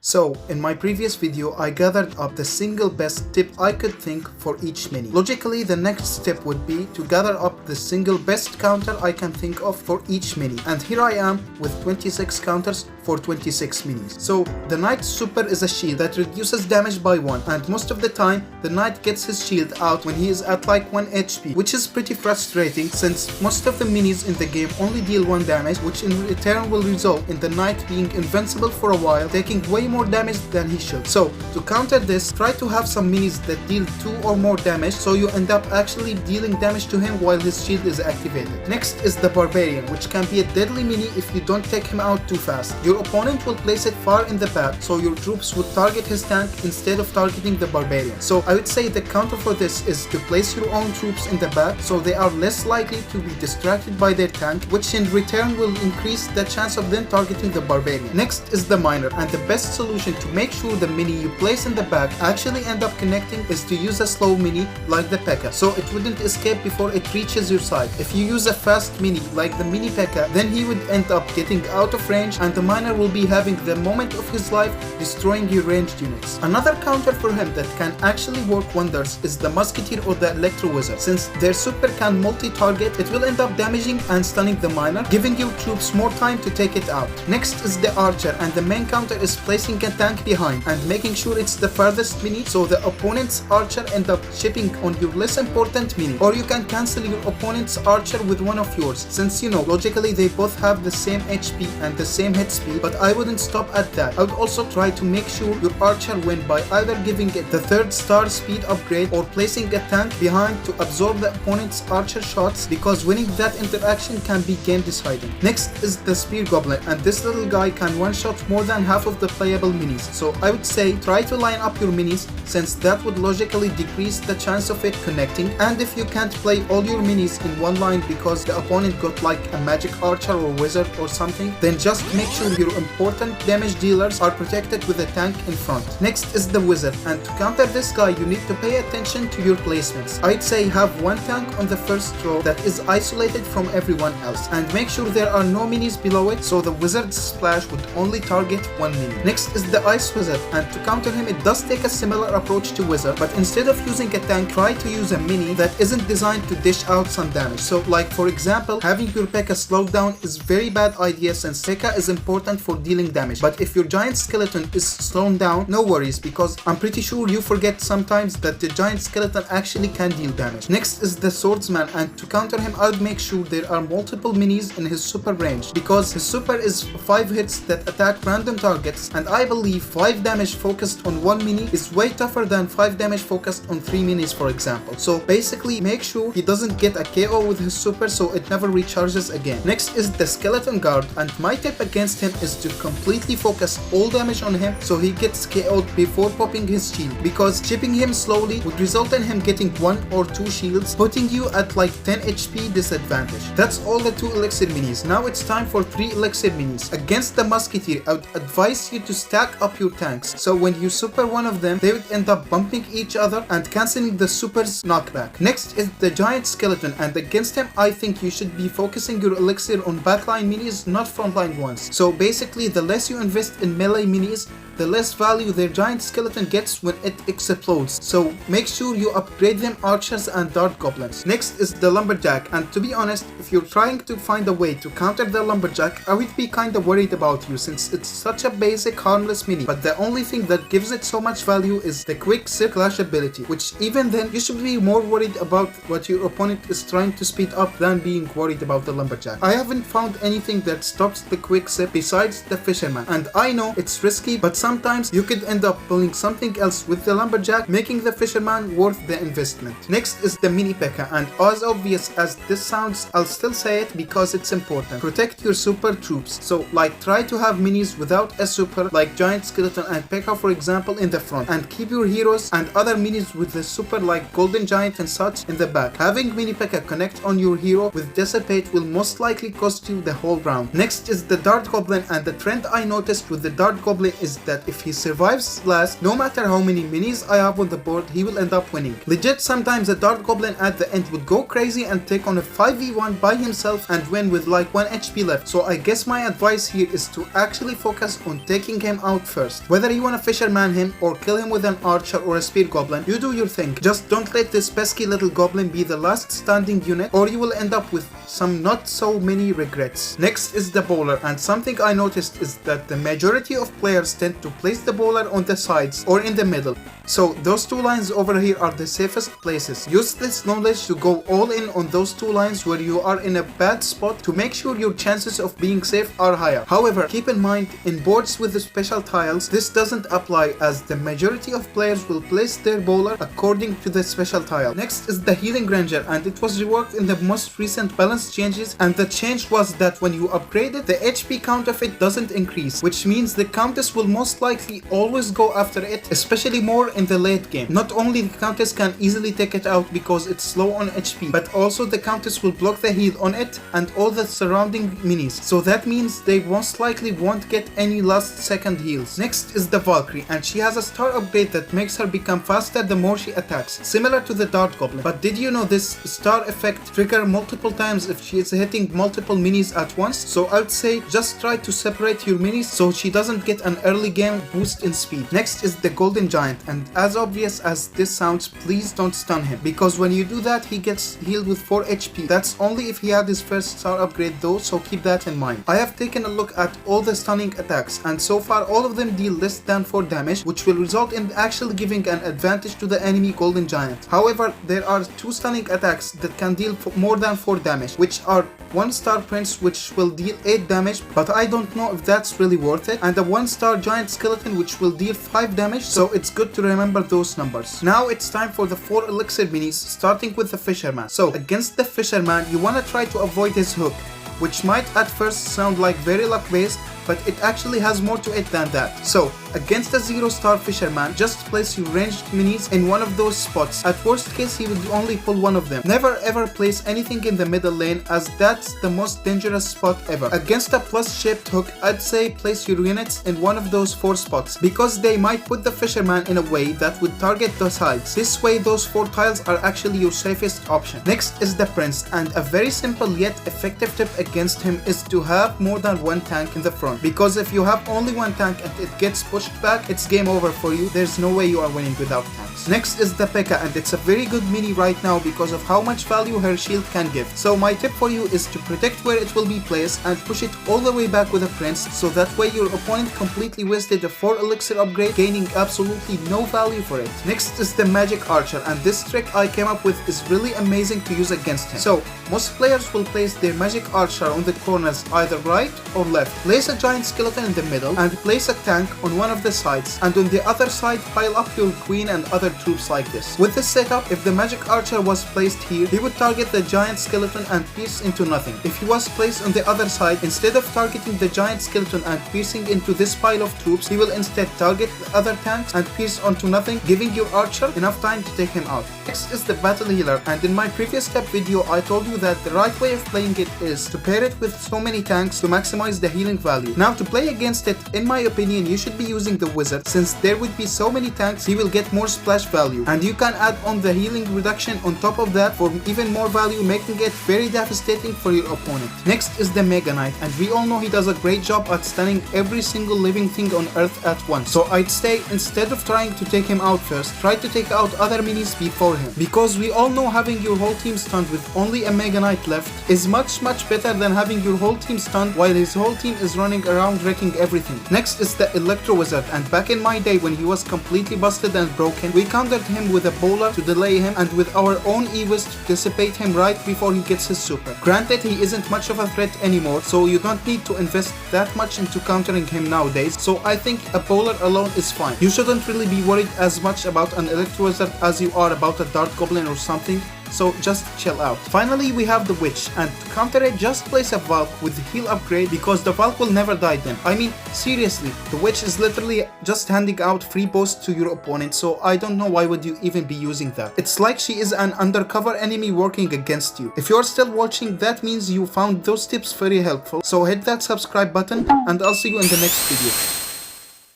So, in my previous video, I gathered up the single best tip I could think for each mini. Logically, the next step would be to gather up the single best counter I can think of for each mini. And here I am with 26 counters for 26 minis. So, the Knight's super is a shield that reduces damage by 1, and most of the time, the Knight gets his shield out when he is at like 1 HP, which is pretty frustrating since most of the minis in the game only deal 1 damage, which in return will result in the Knight being invincible for a while, taking way more damage than he should. So, to counter this, try to have some minis that deal 2 or more damage, so you end up actually dealing damage to him while his shield is activated. Next is the Barbarian, which can be a deadly mini if you don't take him out too fast. Your opponent will place it far in the back, so your troops would target his tank instead of targeting the Barbarian. So I would say the counter for this is to place your own troops in the back, so they are less likely to be distracted by their tank, which in return will increase the chance of them targeting the Barbarian. Next is the Miner, and the best solution to make sure the mini you place in the back actually end up connecting is to use a slow mini like the Pekka, so it wouldn't escape before it reaches your side. If you use a fast mini like the mini Pekka, then he would end up getting out of range, and the Miner will be having the moment of his life destroying your ranged units. Another counter for him that can actually work wonders is the Musketeer or the Electro Wizard. Since their super can multi-target, it will end up damaging and stunning the Miner, giving your troops more time to take it out. Next is the Archer, and the main counter is placing a tank behind and making sure it's the farthest mini, so the opponent's Archer end up chipping on your less important mini. Or you can cancel your opponent's Archer with one of yours, since you know, logically they both have the same HP and the same hit speed, but I wouldn't stop at that. I would also try to make sure your Archer win by either giving it the 3rd star speed upgrade or placing a tank behind to absorb the opponent's Archer shots, because winning that interaction can be game deciding. Next is the Spear Goblin, and this little guy can one-shot more than half of the playable minis, so I would say try to line up your minis, since that would logically decrease the chance of it connecting. And if you can't play all your minis in one line because the opponent got like a magic Archer or Wizard or something, then just make sure your important damage dealers are protected with a tank in front. Next is the Wizard, and to counter this guy you need to pay attention to your placements. I'd say have one tank on the first row that is isolated from everyone else, and make sure there are no minis below it, so the Wizard's splash would only target one mini. Next is the Ice Wizard, and to counter him it does take a similar approach to Wizard, but instead of using a tank, try to use a mini that isn't designed to dish out some damage. So like for example, having your Pekka slowed down is very bad idea, since Pekka is important for dealing damage, but if your giant skeleton is slowed down, no worries, because I'm pretty sure you forget sometimes that the giant skeleton actually can deal damage. Next is the Swordsman, and to counter him I would make sure there are multiple minis in his super range, because his super is 5 hits that attack random targets, and I believe 5 damage focused on 1 mini is way tougher than 5 damage focused on 3 minis for example. So basically make sure he doesn't get a KO with his super, so it never recharges again. Next is the Skeleton Guard, and my tip against him is to completely focus all damage on him so he gets KO'd before popping his shield, because chipping him slowly would result in him getting 1 or 2 shields, putting you at like 10 HP disadvantage. That's all the 2 elixir minis. Now it's time for 3 elixir minis. Against the Musketeer, I would advise you to stack up your tanks, so when you super one of them, they would end up bumping each other and cancelling the super's knockback. Next is the Giant Skeleton, and against him I think you should be focusing your elixir on backline minis, not frontline ones. So basically the less you invest in melee minis, the less value their giant skeleton gets when it explodes, so make sure you upgrade them Archers and Dart Goblins. Next is the Lumberjack, and to be honest, if you're trying to find a way to counter the Lumberjack, I would be kinda worried about you, since it's such a basic harmless mini, but the only thing that gives it so much value is the quick sip clash ability, which even then you should be more worried about what your opponent is trying to speed up than being worried about the Lumberjack. I haven't found anything that stops the quick sip besides the Fisherman, and I know it's risky, but sometimes you could end up pulling something else with the Lumberjack, making the Fisherman worth the investment. Next is the mini Pekka, and as obvious as this sounds, I'll still say it because it's important. Protect your super troops, so like try to have minis without a super like Giant Skeleton and Pekka for example in the front, and keep your heroes and other minis with the super like Golden Giant and such in the back. Having mini Pekka connect on your hero with Dissipate will most likely cost you the whole round. Next is the Dart Goblin, and the trend I noticed with the Dart Goblin is that that if he survives last, no matter how many minis I have on the board, he will end up winning. Legit, sometimes the Dart Goblin at the end would go crazy and take on a 5v1 by himself and win with like 1 HP left. So I guess my advice here is to actually focus on taking him out first. Whether you want to Fisherman him or kill him with an archer or a spear goblin, you do your thing. Just don't let this pesky little goblin be the last standing unit, or you will end up with some not so many regrets. Next is the bowler, and something I noticed is that the majority of players tend to place the bowler on the sides or in the middle. So those two lines over here are the safest places. Use this knowledge to go all in on those two lines where you are in a bad spot to make sure your chances of being safe are higher. However, keep in mind, in boards with the special tiles, this doesn't apply, as the majority of players will place their bowler according to the special tile. Next is the healing Granger, and it was reworked in the most recent balance changes, and the change was that when you upgrade it, the HP count of it doesn't increase, which means the Countess will most likely always go after it, especially more in the late game. Not only the Countess can easily take it out because it's slow on HP, but also the Countess will block the heal on it and all the surrounding minis, so that means they most likely won't get any last second heals. Next is the Valkyrie, and she has a star upgrade that makes her become faster the more she attacks, similar to the Dart Goblin. But did you know this star effect trigger multiple times if she is hitting multiple minis at once? So I would say just try to separate your minis so she doesn't get an early game boost in speed. Next is the Golden Giant, and as obvious as this sounds, please don't stun him, because when you do that he gets healed with 4 HP. That's only if he had his first star upgrade though, so keep that in mind. I have taken a look at all the stunning attacks, and so far all of them deal less than 4 damage, which will result in actually giving an advantage to the enemy Golden Giant. However, there are 2 stunning attacks that can deal more than 4 damage, which are 1 star Prince, which will deal 8 damage, but I don't know if that's really worth it, and a 1 star Giant Skeleton which will deal 5 damage, so it's good to remember those numbers. Now it's time for the 4 elixir minis, starting with the Fisherman. So against the Fisherman, you wanna try to avoid his hook, which might at first sound like very luck based, but it actually has more to it than that. So against a 0-star Fisherman, just place your ranged minis in one of those spots. At worst case, he would only pull one of them. Never ever place anything in the middle lane, as that's the most dangerous spot ever. Against a plus shaped hook, I'd say place your units in one of those 4 spots, because they might put the Fisherman in a way that would target the sides. This way those 4 tiles are actually your safest option. Next is the Prince, and a very simple yet effective tip against him is to have more than 1 tank in the front, because if you have only 1 tank and it gets pushed back, it's game over for you. There's no way you are winning without tanks. Next is the Pekka, and it's a very good mini right now because of how much value her shield can give. So my tip for you is to protect where it will be placed and push it all the way back with a Prince, so that way your opponent completely wasted a 4 elixir upgrade, gaining absolutely no value for it. Next is the Magic Archer, and this trick I came up with is really amazing to use against him. So most players will place their Magic Archer on the corners, either right or left. Place a Giant Skeleton in the middle and place a tank on one of the sides, and on the other side pile up your queen and other troops like this. With this setup, if the Magic Archer was placed here, he would target the Giant Skeleton and pierce into nothing. If he was placed on the other side, instead of targeting the Giant Skeleton and piercing into this pile of troops, he will instead target the other tanks and pierce onto nothing, giving your archer enough time to take him out. Next is the Battle Healer, and in my previous step video I told you that the right way of playing it is to pair it with so many tanks to maximize the healing value. Now to play against it, in my opinion, you should be using the Wizard, since there would be so many tanks, he will get more splash value, and you can add on the healing reduction on top of that for even more value, making it very devastating for your opponent. Next is the Mega Knight, and we all know he does a great job at stunning every single living thing on Earth at once. So I'd say instead of trying to take him out first, try to take out other minis before him, because we all know having your whole team stunned with only a Mega Knight left is much better than having your whole team stunned while his whole team is running around wrecking everything. Next is the Electro Wizard, and back in my day when he was completely busted and broken, we countered him with a bowler to delay him and with our own E-Wiz to dissipate him right before he gets his super. Granted, he isn't much of a threat anymore, so you don't need to invest that much into countering him nowadays, so I think a bowler alone is fine. You shouldn't really be worried as much about an Electro Wizard as you are about a Dart Goblin or something, so just chill out. Finally, we have the Witch, and to counter it, just place a Valk with the heal upgrade, because the Valk will never die then. I mean, seriously, the Witch is literally just handing out free boosts to your opponent, so I don't know why would you even be using that. It's like she is an undercover enemy working against you. If you're still watching, that means you found those tips very helpful, so hit that subscribe button, and I'll see you in the next video.